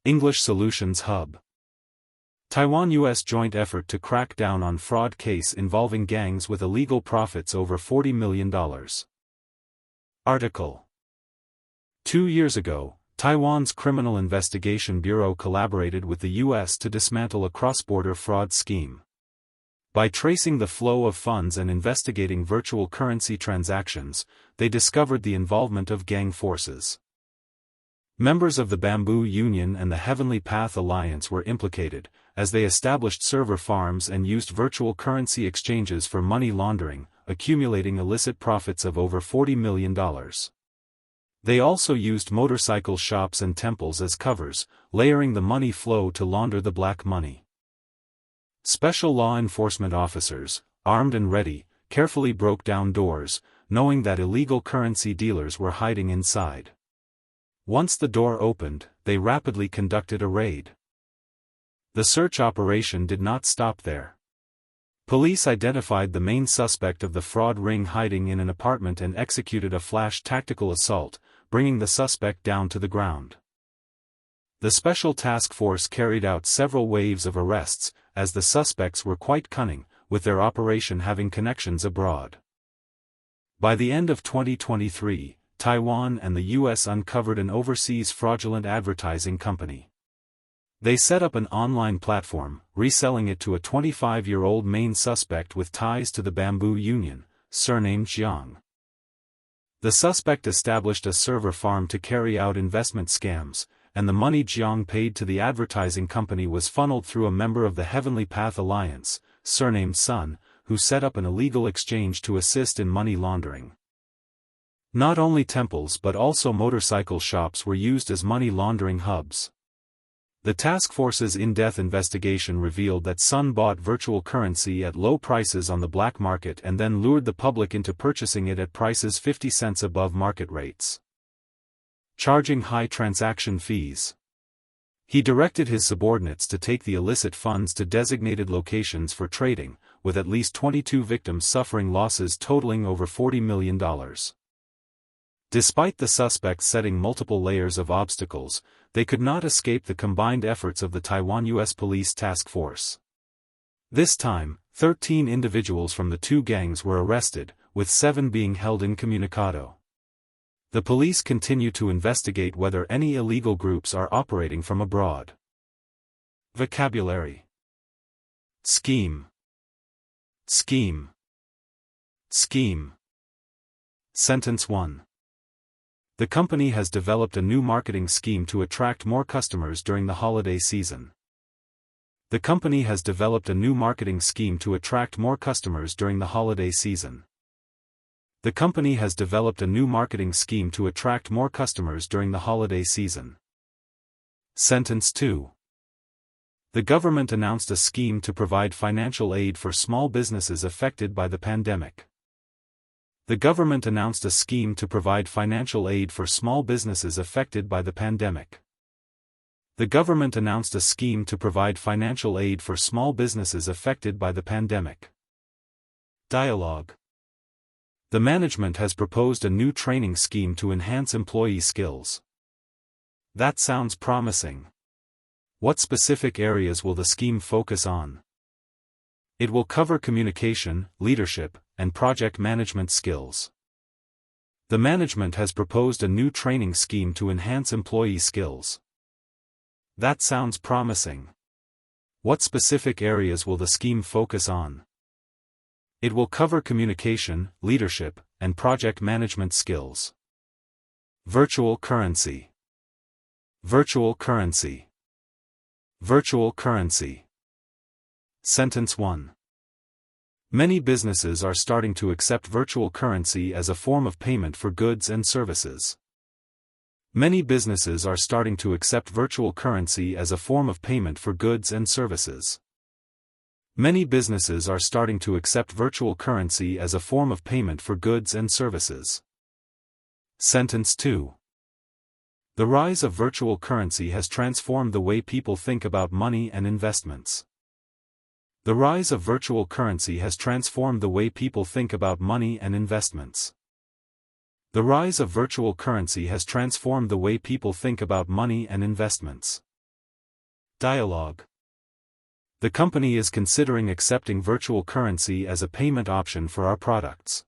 English Solutions Hub. Taiwan-U.S. joint effort to crack down on fraud case involving gangs with illegal profits over $40 million. Article. 2 years ago, Taiwan's Criminal Investigation Bureau collaborated with the U.S. to dismantle a cross-border fraud scheme. By tracing the flow of funds and investigating virtual currency transactions, they discovered the involvement of gang forces. Members of the Bamboo Union and the Heavenly Path Alliance were implicated, as they established server farms and used virtual currency exchanges for money laundering, accumulating illicit profits of over $40 million. They also used motorcycle shops and temples as covers, layering the money flow to launder the black money. Special law enforcement officers, armed and ready, carefully broke down doors, knowing that illegal currency dealers were hiding inside. Once the door opened, they rapidly conducted a raid. The search operation did not stop there. Police identified the main suspect of the fraud ring hiding in an apartment and executed a flash tactical assault, bringing the suspect down to the ground. The special task force carried out several waves of arrests, as the suspects were quite cunning, with their operation having connections abroad. By the end of 2023, Taiwan and the U.S. uncovered an overseas fraudulent advertising company. They set up an online platform, reselling it to a 25-year-old main suspect with ties to the Bamboo Union, surnamed Jiang. The suspect established a server farm to carry out investment scams, and the money Jiang paid to the advertising company was funneled through a member of the Heavenly Path Alliance, surnamed Sun, who set up an illegal exchange to assist in money laundering. Not only temples but also motorcycle shops were used as money laundering hubs. The task force's in-depth investigation revealed that Sun bought virtual currency at low prices on the black market and then lured the public into purchasing it at prices 50 cents above market rates, charging high transaction fees. He directed his subordinates to take the illicit funds to designated locations for trading, with at least 22 victims suffering losses totaling over $40 million. Despite the suspects setting multiple layers of obstacles, they could not escape the combined efforts of the Taiwan-U.S. Police Task Force. This time, 13 individuals from the two gangs were arrested, with 7 being held incommunicado. The police continue to investigate whether any illegal groups are operating from abroad. Vocabulary. Scheme. Scheme. Scheme. Sentence 1. The company has developed a new marketing scheme to attract more customers during the holiday season. The company has developed a new marketing scheme to attract more customers during the holiday season. The company has developed a new marketing scheme to attract more customers during the holiday season. Sentence 2. The government announced a scheme to provide financial aid for small businesses affected by the pandemic. The government announced a scheme to provide financial aid for small businesses affected by the pandemic. The government announced a scheme to provide financial aid for small businesses affected by the pandemic. Dialogue. The management has proposed a new training scheme to enhance employee skills. That sounds promising. What specific areas will the scheme focus on? It will cover communication, leadership, and project management skills. The management has proposed a new training scheme to enhance employee skills. That sounds promising. What specific areas will the scheme focus on? It will cover communication, leadership, and project management skills. Virtual currency. Virtual currency. Virtual currency. Sentence 1. Many businesses are starting to accept virtual currency as a form of payment for goods and services. Many businesses are starting to accept virtual currency as a form of payment for goods and services. Many businesses are starting to accept virtual currency as a form of payment for goods and services. Sentence 2. The rise of virtual currency has transformed the way people think about money and investments. The rise of virtual currency has transformed the way people think about money and investments. The rise of virtual currency has transformed the way people think about money and investments. Dialogue. The company is considering accepting virtual currency as a payment option for our products.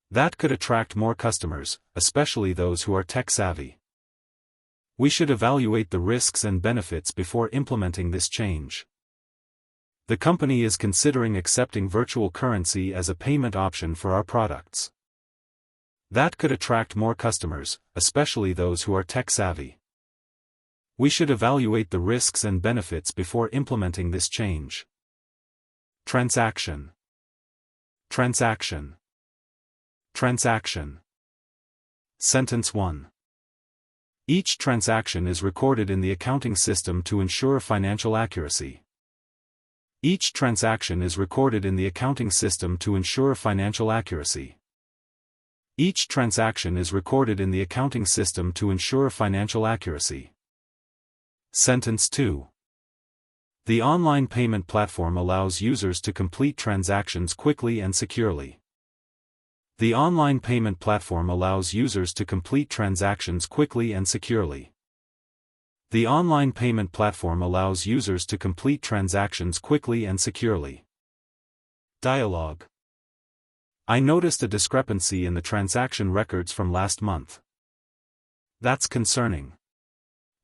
That could attract more customers, especially those who are tech-savvy. We should evaluate the risks and benefits before implementing this change. The company is considering accepting virtual currency as a payment option for our products. That could attract more customers, especially those who are tech-savvy. We should evaluate the risks and benefits before implementing this change. Transaction. Transaction. Transaction. Sentence 1. Each transaction is recorded in the accounting system to ensure financial accuracy. Each transaction is recorded in the accounting system to ensure financial accuracy. Each transaction is recorded in the accounting system to ensure financial accuracy. Sentence 2. The online payment platform allows users to complete transactions quickly and securely. The online payment platform allows users to complete transactions quickly and securely. The online payment platform allows users to complete transactions quickly and securely. Dialogue. I noticed a discrepancy in the transaction records from last month. That's concerning.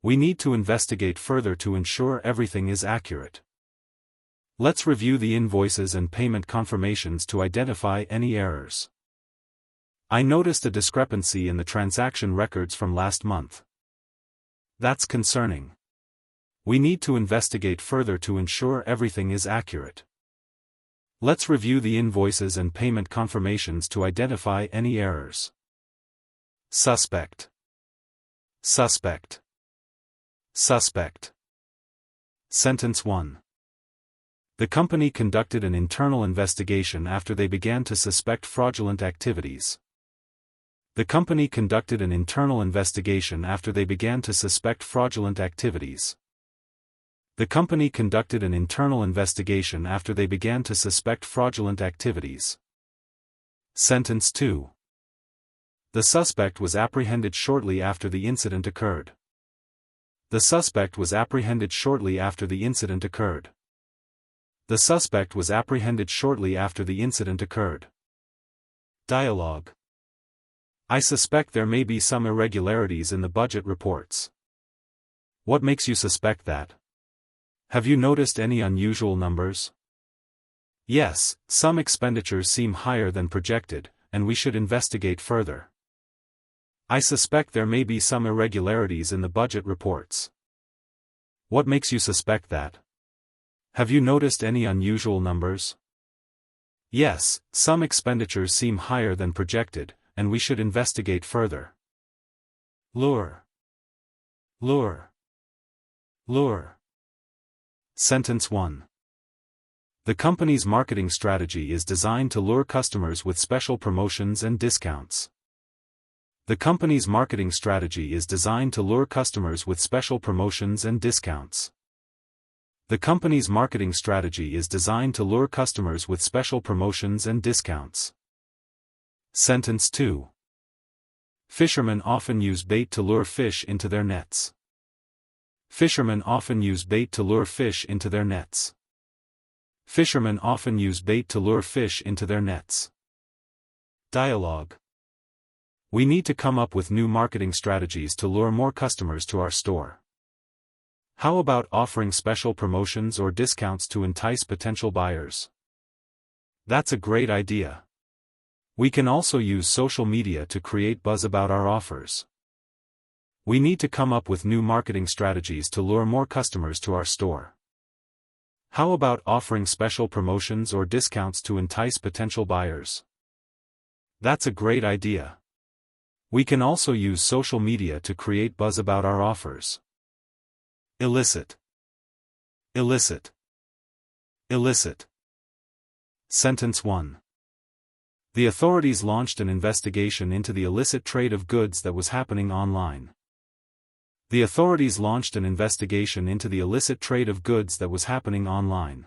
We need to investigate further to ensure everything is accurate. Let's review the invoices and payment confirmations to identify any errors. I noticed a discrepancy in the transaction records from last month. That's concerning. We need to investigate further to ensure everything is accurate. Let's review the invoices and payment confirmations to identify any errors. Suspect. Suspect. Suspect. Sentence 1. The company conducted an internal investigation after they began to suspect fraudulent activities. The company conducted an internal investigation after they began to suspect fraudulent activities. The company conducted an internal investigation after they began to suspect fraudulent activities. Sentence 2. The suspect was apprehended shortly after the incident occurred. The suspect was apprehended shortly after the incident occurred. The suspect was apprehended shortly after the incident occurred. Dialogue. I suspect there may be some irregularities in the budget reports. What makes you suspect that? Have you noticed any unusual numbers? Yes, some expenditures seem higher than projected, and we should investigate further. I suspect there may be some irregularities in the budget reports. What makes you suspect that? Have you noticed any unusual numbers? Yes, some expenditures seem higher than projected, and we should investigate further. Lure. Lure. Lure. Sentence 1. The company's marketing strategy is designed to lure customers with special promotions and discounts. The company's marketing strategy is designed to lure customers with special promotions and discounts. The company's marketing strategy is designed to lure customers with special promotions and discounts. Sentence 2. Fishermen often use bait to lure fish into their nets. Fishermen often use bait to lure fish into their nets. Fishermen often use bait to lure fish into their nets. Dialogue. We need to come up with new marketing strategies to lure more customers to our store. How about offering special promotions or discounts to entice potential buyers? That's a great idea. We can also use social media to create buzz about our offers. We need to come up with new marketing strategies to lure more customers to our store. How about offering special promotions or discounts to entice potential buyers? That's a great idea. We can also use social media to create buzz about our offers. Illicit. Illicit. Illicit. Sentence 1. The authorities launched an investigation into the illicit trade of goods that was happening online. The authorities launched an investigation into the illicit trade of goods that was happening online.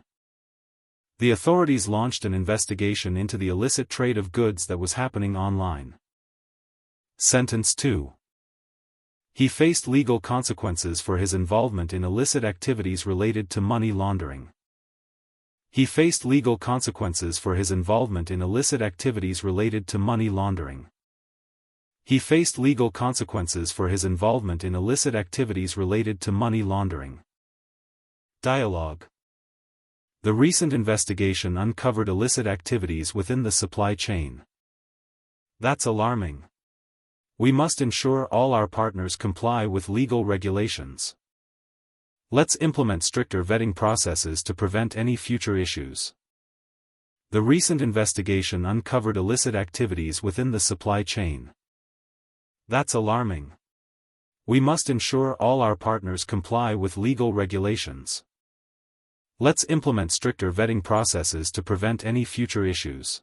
The authorities launched an investigation into the illicit trade of goods that was happening online. Sentence 2. He faced legal consequences for his involvement in illicit activities related to money laundering. He faced legal consequences for his involvement in illicit activities related to money laundering. He faced legal consequences for his involvement in illicit activities related to money laundering. Dialogue. The recent investigation uncovered illicit activities within the supply chain. That's alarming. We must ensure all our partners comply with legal regulations. Let's implement stricter vetting processes to prevent any future issues. The recent investigation uncovered illicit activities within the supply chain. That's alarming. We must ensure all our partners comply with legal regulations. Let's implement stricter vetting processes to prevent any future issues.